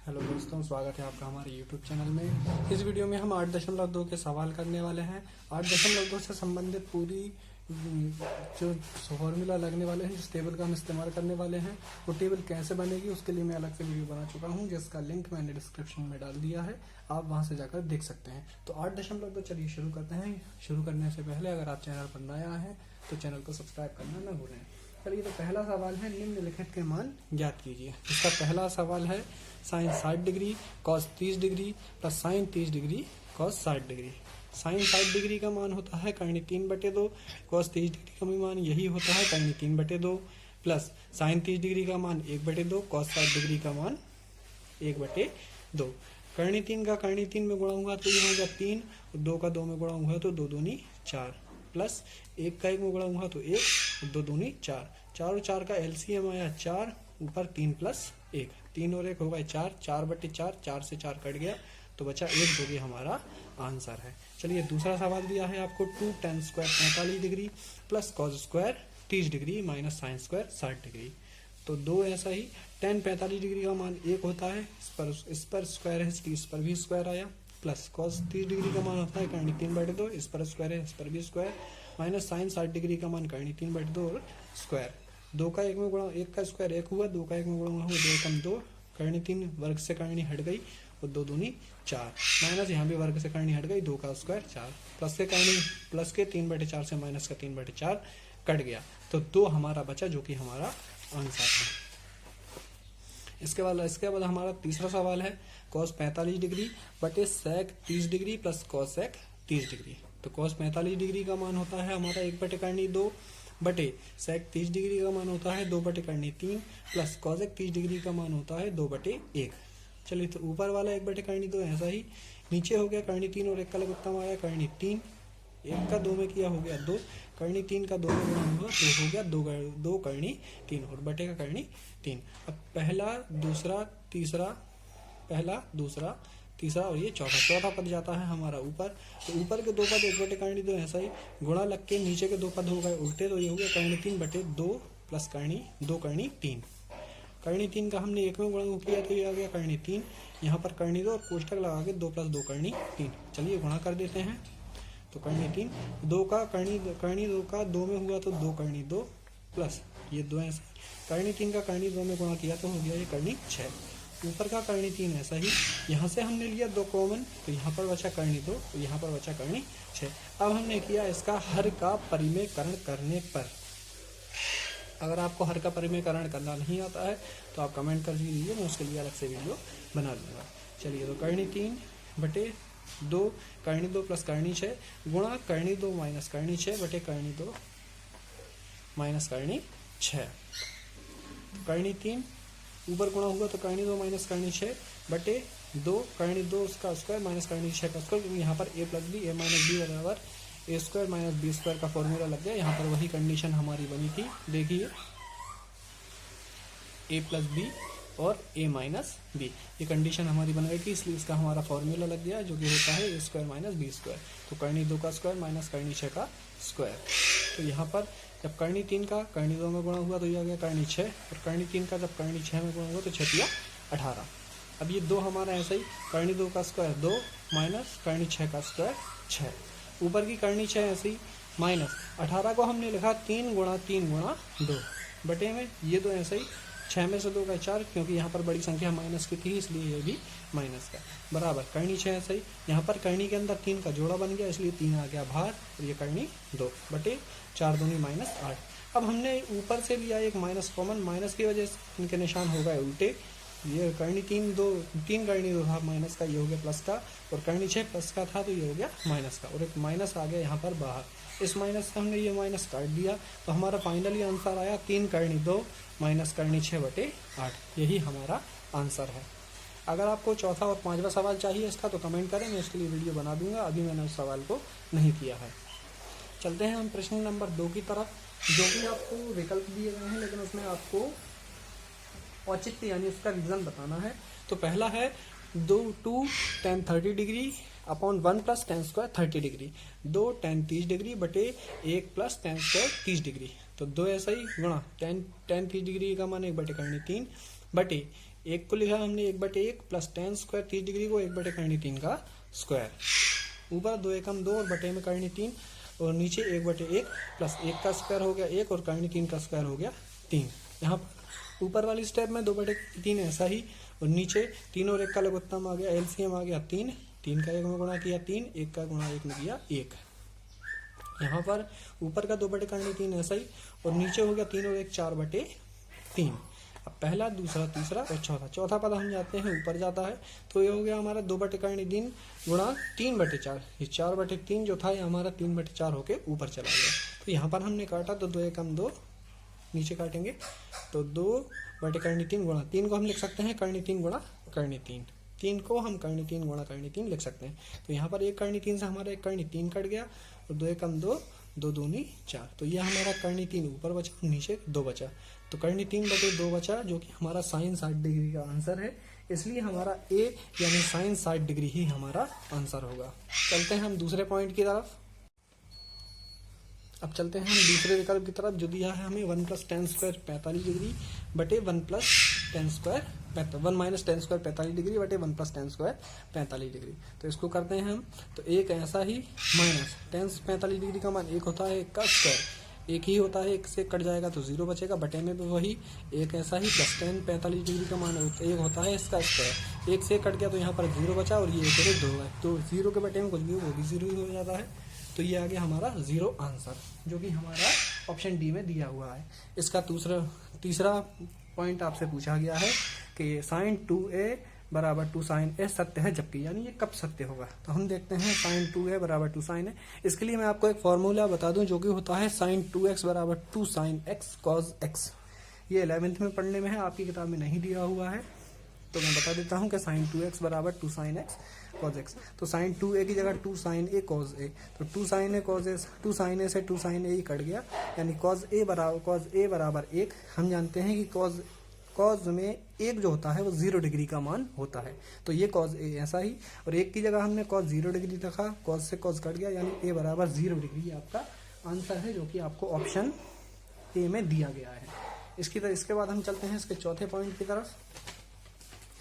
Hello दोस्तों, स्वागत है आपका हमारे YouTube चैनल में। इस वीडियो में हम 8.2 के सवाल करने वाले हैं। 8.2 से संबंधित पूरी जो फॉर्मूला लगने वाले हैं, जिस टेबल का हम इस्तेमाल करने वाले हैं, वो टेबल कैसे बनेगी उसके लिए मैं अलग से वीडियो बना चुका हूं, जिसका लिंक मैंने डिस्क्रिप्शन में डाल दिया है। आप वहां से जाकर देख सकते हैं। तो 8.2 चलिए शुरू करते हैं। शुरू करने से पहले अगर आप चैनल पर नया है तो चैनल को सब्सक्राइब करना न भूलें। चलिए, तो पहला सवाल है, निम्नलिखित के मान ज्ञात कीजिए। इसका पहला सवाल है sine 60 degree cos 30 degree plus sine 30 degree cos 60 degree. Sine 60 degree का मान होता है करनी 3/2, कॉस 30 डिग्री का भी मान यही होता है करनी 3/2, प्लस साइन 30 डिग्री का मान 1/2, कॉस 60 डिग्री का मान 1/2। करनी 3 का करनी 3 में गुणा हुआ तो ये हो गया 3, 2 का 2 में गुणा हुआ तो 2 दूनी 4, प्लस 1 का 1 में गुणा हुआ तो 1, 2 दूनी 4, 4 और 4 का एलसीएम आया 4, ऊपर 3 प्लस 1, 3 और 1 हो गए 4, 4/4, 4 से 4 कट गया तो बचा 1, जो कि हमारा आंसर है। चलिए, दूसरा सवाल दिया है आपको 2 tan square 45 degree plus cos square 30 degree minus sine square 60 degree. तो दो ऐसा ही tan 45 डिग्री का मान 1 होता है, इस पर स्क्वायर है, इस पर भी स्क्वायर आया, प्लस कॉस 30 डिग्री का मान होता है करनी 3/2, इस पर स्क्वायर है, इस पर भी स्क्वायर, माइनस साइन 60 डिग्री का मान करनी 3/2 और स्क्वायर। 2 का 1 में गुणा, 1 का स्क्वायर 1 हुआ, 2 का 1 में गुणा हुआ 2 कम 2, करनी 3 वर्ग से करनी हट गई और 2 दूनी 4, माइनस यहाँ भी वर्ग से करनी हट गई, 2 का स्क्वायर 4, प्लस के करनी प्लस के 3/4 से माइनस का 3/4 कट गया तो 2 हमारा बचा, जो कि हमारा आंसर है। इसके बाद हमारा तीसरा सवाल है cos 45 डिग्री बटे sec 30 degree plus cos sec 30 degree. तो cos 45 डिग्री का मान होता है हमारा 1/2 बटे sec 30 डिग्री का मान होता है 2/3 प्लस cos sec 30 डिग्री का मान होता है 2/1। चलिए, तो ऊपर वाला 1/2 ऐसा ही, नीचे हो गया करनी 3 और 1 का लघु उत्तम आया करनी 3, 1 का 2 में किया हो गया 2, करनी 3 का 2 में गुणा हुआ तो हो गया 2 करनी 3 और बटे का करनी 3। अब पहला दूसरा तीसरा और ये चौथा पद जाता है हमारा ऊपर। तो ऊपर के 2 पद 1/2 ऐसा ही गुणा लग के नीचे के 2 पद हो गए उल्टे, तो ये हो गया करनी 3/2 प्लस करनी 2 करनी 3। करनी 3 का हमने 1 में गुणा किया तो ये आ गया करनी 3, यहाँ पर करनी 2 और कोष्टक लगा के 2 + 2 करनी 3। चलिए, गुणा कर देते हैं। तो करनी 3, 2 का करनी 2 का 2 में हुआ तो 2 करनी 2 प्लस ये 2 ऐसा, करनी 3 का करनी 2 में गुणा किया तो हो गया ये करनी 6। ऊपर का करनी 3 ऐसा ही, यहाँ से हमने लिया 2 कॉमन तो यहाँ पर बचा करनी 2, तो यहाँ पर बचा करनी 6। अब हमने किया इसका हर का परिमेयकरण करने पर। अगर आपको हर का परिमेयकरण करना नहीं आता है तो आप कमेंट कर दीजिए, मैं उसके लिए अलग से वीडियो बना लूँगा। चलिए, तो करनी 3/2 करनी 2 प्लस करनी 6 गुणा करनी 2 माइनस करनी 6 बटे करनी 2 माइनस करनी 6। तो करनी 3 ऊपर गुणा हुआ तो करनी 2 माइनस करनी 6 बटे 2 करनी 2 उसका स्क्वायर माइनस करनी 6 का स्क्वायर, क्योंकि यहाँ पर a + b a - b बराबर a² - b² का फॉर्मूला लग गया। यहाँ पर वही कंडीशन हमारी बनी थी, देखिए a + b और a - b, ये कंडीशन हमारी बन गई थी, इसलिए इसका हमारा फॉर्मूला लग गया, जो कि होता है a² - b²। तो करनी 2 का स्क्वायर माइनस करनी 6 का स्क्वायर। तो यहाँ पर जब करनी 3 का करनी 2 में गुणा हुआ तो ये आ गया करनी 6, और करनी 3 का जब करनी 6 में गुणा हुआ तो 6 × 18। अब ये 2 हमारा ऐसा ही, करनी 2 का स्क्वायर 2 माइनस करनी 6 का स्क्वायर 6, ऊपर की करनी 6 ऐसे ही, माइनस 18 को हमने लिखा 3 × 2 बटे में ये 2 ऐसा ही, 6 में से 2 का 4, क्योंकि यहाँ पर बड़ी संख्या माइनस की थी इसलिए ये भी माइनस का, बराबर करनी 6 ऐसा ही, यहाँ पर करनी के अंदर 3 का जोड़ा बन गया इसलिए 3 आ गया बाहर, और ये करनी 2 बटे 4 दूनी -8। अब हमने ऊपर से लिया एक माइनस कॉमन, माइनस की वजह से इनके निशान हो गए उल्टे। ये करनी 3 करनी 2 था माइनस का, ये हो गया प्लस का, और करनी 6 प्लस का था तो ये हो गया माइनस का, और एक माइनस आ गया यहाँ पर बाहर। इस माइनस से हमने ये माइनस काट दिया, तो हमारा फाइनली आंसर आया 3 करनी 2 माइनस करनी 6/8। यही हमारा आंसर है। अगर आपको चौथा और 5वां सवाल चाहिए इसका तो कमेंट करें, मैं उसके लिए वीडियो बना दूंगा। अभी मैंने उस सवाल को नहीं किया है। चलते हैं हम प्रश्न नंबर 2 की तरफ, जो कि आपको विकल्प दिए गए हैं, लेकिन उसमें आपको औचित्य यानी उसका रीजन बताना है। तो पहला है 2 tan 30 degree upon 1 + tan square 30 degree, 2 tan 30 degree बटे 1 + tan स्क्वायर 30 डिग्री। तो 2 ऐसा ही गुणा tan 30 डिग्री का मान 1/3 बटे एक को लिखा हमने 1/1 प्लस tan स्क्वायर 30 डिग्री को 1/3 का स्क्वायर, ऊपर 2 एकम 2 और बटे में करनी 3 और नीचे 1/1 प्लस 1 का स्क्वायर हो गया 1 और करनी 3 का स्क्वायर हो गया 3। यहाँ पर ऊपर वाली स्टेप में 2/3 ऐसा ही और नीचे 3 और 1 का लघुत्तम आ गया, एलसीएम आ गया 3, 3 का 1 में गुणा किया 3, 1 का गुणा 1 में किया 1। यहाँ पर ऊपर का 2/3 ऐसा ही और नीचे हो गया 3 और 1 4/3। अब पहला, दूसरा, तीसरा और चौथा पद हम जाते हैं ऊपर जाता है, तो ये हो गया हमारा 2/3 गुणा 3/4। ये 4/3 जो था ये हमारा 3/4 होके ऊपर चला गया। तो यहाँ पर हमने काटा तो 2 एकम 2, नीचे काटेंगे तो 2/3 गुणा 3 को हम लिख सकते हैं करनी 3 गुणा करनी 3, 3 को हम करनी 3 गुणा करनी 3 लिख सकते हैं। तो यहाँ पर 1 करनी 3 से हमारा 1 करनी 3 कट गया और 2 एकम 2, 2 दूनी 4। तो ये हमारा करनी 3 ऊपर बचा और नीचे 2 बचा, तो करनी 3/2 बचा जो कि हमारा साइन 60 डिग्री का आंसर है। इसलिए हमारा ए यानी साइन 60 डिग्री ही हमारा आंसर होगा। चलते हैं हम दूसरे पॉइंट की तरफ। अब चलते हैं हम दूसरे विकल्प की तरफ जो दिया है हमें 1 + tan स्क्वायर 45 डिग्री बटे 1 + tan square 1 - tan square 45 degree बटे 1 + tan स्क्वायर 45 डिग्री। तो इसको करते हैं हम, तो एक ऐसा ही माइनस tan 45 डिग्री का मान 1 होता है 1 का स्क्वायर, 1 ही होता है, 1 से कट जाएगा तो 0 बचेगा, बटे में भी वही एक ऐसा ही प्लस tan 45 डिग्री का मान 1 होता है इसका स्क्वायर, 1 से कट गया तो यहाँ पर 0 बचा और ये 1 2 है, तो 0 के बटे में कुछ भी वो भी 0 ही हो जाता है। तो ये आ गया हमारा 0 आंसर जो कि हमारा ऑप्शन डी में दिया हुआ है। इसका तीसरा पॉइंट आपसे पूछा गया है कि sin 2a = 2 sin a सत्य है जबकि, यानी ये कब सत्य होगा। तो हम देखते हैं sin 2a = 2 sin a। इसके लिए मैं आपको एक फॉर्मूला बता दूं जो कि होता है sin 2x = 2 sin x cos x। ये 11th में पढ़ने में है, आपकी किताब में नहीं दिया हुआ है, तो मैं बता देता हूं कि sin 2x = 2 sin x cos x। तो sin 2a की जगह 2 sin a cos a, तो 2 sin a cos a, 2 sin a से 2 sin a ही कट गया, यानी cos a बराबर 1। हम जानते हैं कि cos में 1 जो होता है वो 0 डिग्री का मान होता है, तो ये cos a ऐसा ही, और 1 की जगह हमने cos 0 डिग्री रखा, cos से cos कट गया, यानी a बराबर 0 डिग्री आपका आंसर है जो कि आपको ऑप्शन ए में दिया गया है। इसके बाद हम चलते हैं इसके चौथे पॉइंट की तरफ।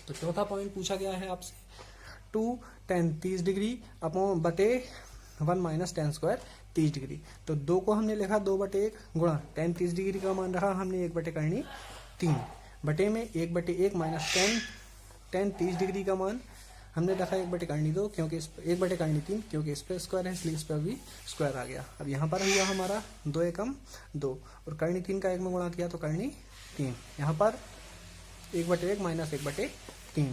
तो चौथा पॉइंट पूछा गया है आपसे 2 tan 30 डिग्री अपॉन बटे 1 - tan स्क्वायर 30 डिग्री। तो 2 को हमने लिखा 2/1 गुणा tan 30 डिग्री का मान रहा हमने 1/3 बटे में 1/1 माइनस tan 30 डिग्री का मान हमने रखा 1/2 क्योंकि 1/3 क्योंकि इस पर स्क्वायर है इसलिए इस पर भी स्क्वायर आ गया। अब यहाँ पर हुआ हमारा 2 एकम 2 और करनी 3 का 1 में गुणा किया तो करनी 3, यहाँ पर 1/1 माइनस 1/3।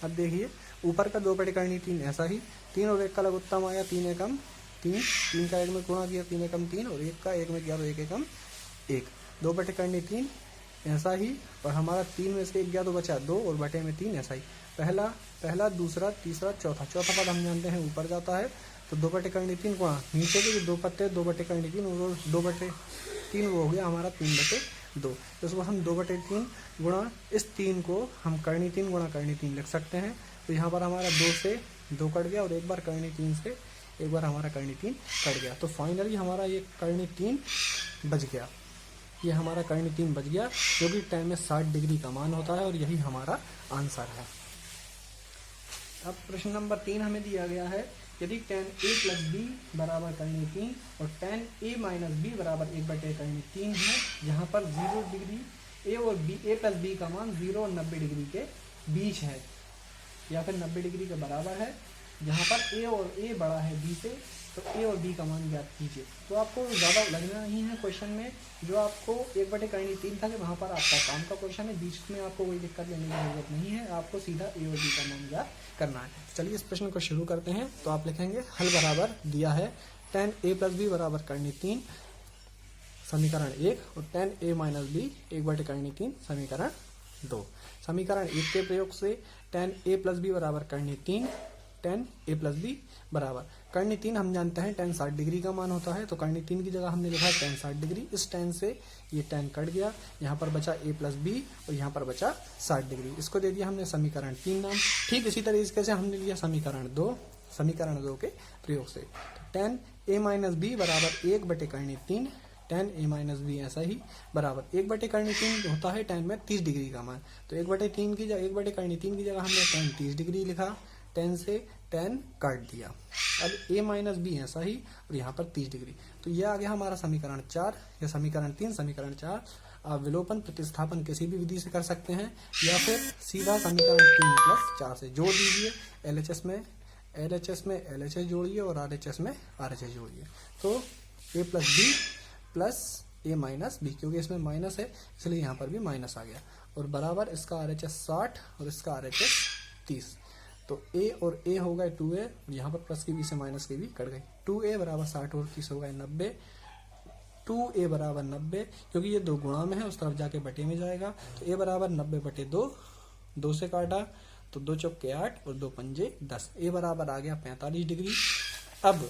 अब देखिए ऊपर का 2/3 ऐसा ही, 3 और 1 का लघुत्तम आया 3 एकम 3, 3 का 1 में गुणा किया 3 एकम 3 और 1 का 1 में किया तो 1 एकम 1, 2/3 ऐसा ही, और हमारा 3 में से 1 गया तो बचा 2 और बटे में 3 ऐसा ही। पहला, दूसरा, तीसरा, चौथा पद हम जानते हैं ऊपर जाता है, तो 2/3 गुणा नीचे के 2 पत्ते 2/3 और 2/3 वो हो गया हमारा 3/2। तो इसको हम 2/3 गुणा इस 3 को हम करनी 3 गुणा करनी 3 लिख सकते हैं। तो यहाँ पर हमारा 2 से 2 कट गया और एक बार करनी 3 से एक बार हमारा करनी 3 कट गया, तो फाइनली हमारा ये करनी 3 बच गया, ये हमारा करनी 3 बच गया जो कि tan में 60 डिग्री का मान होता है और यही हमारा आंसर है। अब प्रश्न नंबर 3 हमें दिया गया है, यदि tan a + b बराबर करनी 3 और tan a - b बराबर 1/3 है, जहाँ पर 0 डिग्री a और b, a + b का मान 0 और 90 डिग्री के बीच है या फिर 90 डिग्री के बराबर है, जहाँ पर a बड़ा है b से, तो a और b का मान ज्ञात कीजिए। तो आपको ज़्यादा लगना नहीं है क्वेश्चन में, जो आपको 1/3 था कि वहाँ पर आपका काम का क्वेश्चन है, बीच में आपको कोई दिक्कत लेने की जरूरत नहीं है, आपको सीधा a और b का मान ज्ञात करना है। चलिए इस प्रश्न को शुरू करते हैं। तो आप लिखेंगे हल बराबर दिया है tan a + b बराबर करनी 3 समीकरण 1 और tan a - b 1/3 समीकरण 2। समीकरण 1 के प्रयोग से tan a + b बराबर करनी 3, tan a + b बराबर करनी 3 हम जानते हैं tan 60 डिग्री का मान होता है, तो करनी 3 की जगह हमने लिखा tan 60 डिग्री, इस tan से ये tan कट गया, यहाँ पर बचा a + b और यहाँ पर बचा 60 डिग्री। इसको दे दिया हमने समीकरण 3 नाम। ठीक इसी तरीके से हमने लिया समीकरण 2 के प्रयोग से tan a - b बराबर 1/3 tan a माइनस बी ऐसा ही बराबर 1/3 होता है tan में 30 डिग्री का मान। तो 1/3 की जगह 1/3 की जगह हमने tan 30 डिग्री लिखा, tan से tan काट दिया। अब a माइनस बी ऐसा ही और यहाँ पर 30 डिग्री। तो यह आ गया हमारा समीकरण 4, या समीकरण 3, समीकरण 4। आप विलोपन प्रतिस्थापन किसी भी विधि से कर सकते हैं या फिर सीधा समीकरण 3+4 से जोड़ दीजिए। LHS में LHS जोड़िए और RHS में RHS जोड़िए। तो a plus B plus a minus B, क्योंकि इसमें माइनस है इसलिए यहाँ पर भी माइनस आ गया, और बराबर इसका RHS 60 और इसका RHS 30। तो a और a हो गए 2a, और यहाँ पर प्लस की b से माइनस की b कट गई। 2a बराबर 60 और 30 हो गए 90। 2a बराबर 90, क्योंकि ये 2 गुणा में है, उस तरफ जाके बटे में जाएगा। तो a बराबर 90/2, 2 से काटा तो 2 चौके 8 और 2 पंजे 10। a बराबर आ गया 45 डिग्री। अब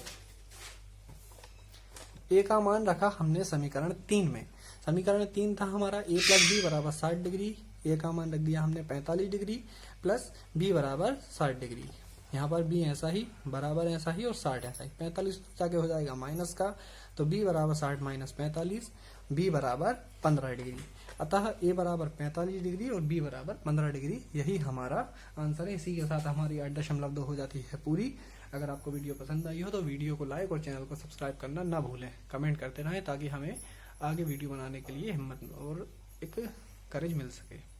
a का मान रखा हमने समीकरण 3 में। समीकरण 3 था हमारा a प्लस बी बराबर 60 डिग्री। a का मान रख दिया हमने 45 डिग्री प्लस b बराबर 60 डिग्री। यहाँ पर b ऐसा ही, बराबर ऐसा ही और 60 ऐसा ही। 45 जाके हो जाएगा माइनस का, तो b बराबर 60 माइनस 45, b बराबर 15 डिग्री। अतः a बराबर 45 डिग्री और b बराबर 15 डिग्री, यही हमारा आंसर है। इसी के साथ हमारी 8.2 हो जाती है पूरी। अगर आपको वीडियो पसंद आई हो तो वीडियो को लाइक और चैनल को सब्सक्राइब करना ना भूलें। कमेंट करते रहें ताकि हमें आगे वीडियो बनाने के लिए हिम्मत और एक करेज मिल सके।